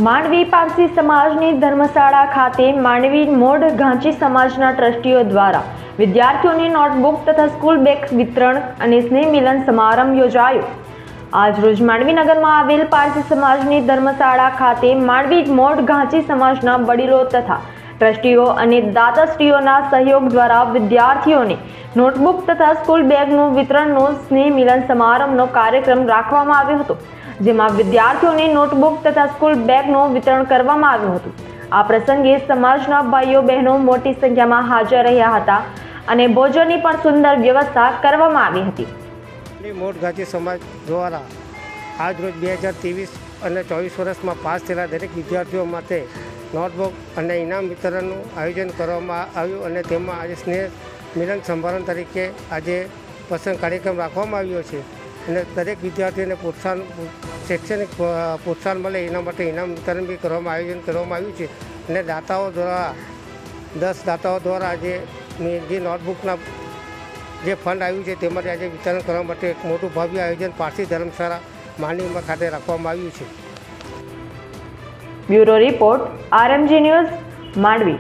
માંડવી પારસી સમાજની ધર્મશાળા ખાતે માંડવી મોઢ ઘાંચી સમાજના ટ્રસ્ટીઓ દ્વારા વિદ્યાર્થીઓની નોટબુક તથા સ્કૂલ બેગ વિતરણ અને સ્નેહ મિલન સમારંભ યોજાયો। આજરોજ માંડવી નગરમાં આવેલ પારસી સમાજની ધર્મશાળા ખાતે માંડવી મોઢ ઘાંચી સમાજના વડીલો તથા ટ્રસ્ટીઓ અને દાતાશ્રીઓના સહયોગ દ્વારા વિદ્યાર્થીઓને નોટબુક તથા સ્કૂલ બેગનું વિતરણનો સ્નેહ મિલન સમારંભનો કાર્યક્રમ રાખવામાં આવ્યો હતો, જેમાં વિદ્યાર્થીઓને નોટબુક તથા સ્કૂલ બેગનું વિતરણ કરવામાં આવ્યું હતું। આ પ્રસંગે સમાજના ભાઈઓ બહેનો મોટી સંખ્યામાં હાજર રહ્યા હતા અને ભોજનની પણ સુંદર વ્યવસ્થા કરવામાં આવી હતી। મોઢ ઘાંચી સમાજ દ્વારા આજરોજ 2023 અને 24 વર્ષમાં પાસ થયેલા દરેક વિદ્યાર્થીઓ માટે નોટબુક અને ઇનામ વિતરણનું આયોજન કરવામાં આવ્યું અને તેમાં આજે સ્નેહ મિલન સમારંભ તરીકે આજે પસંદ કાર્યક્રમ રાખવામાં આવ્યો છે અને દરેક વિદ્યાર્થીઓને પ્રોત્સાહન શૈક્ષણિક પ્રોત્સાહન મળે એના માટે ઇનામ વિતરણ બી આયોજન કરવામાં આવ્યું છે અને દાતાઓ દ્વારા 10 દાતાઓ દ્વારા આજે જે નોટબુકના જે ફંડ આવ્યું છે તેમાંથી આજે વિતરણ કરવા માટે એક મોટું ભવ્ય આયોજન પારસી ધર્મશાળા માંડવી ખાતે રાખવામાં આવ્યું છે। Bureau report RMG news Mandvi.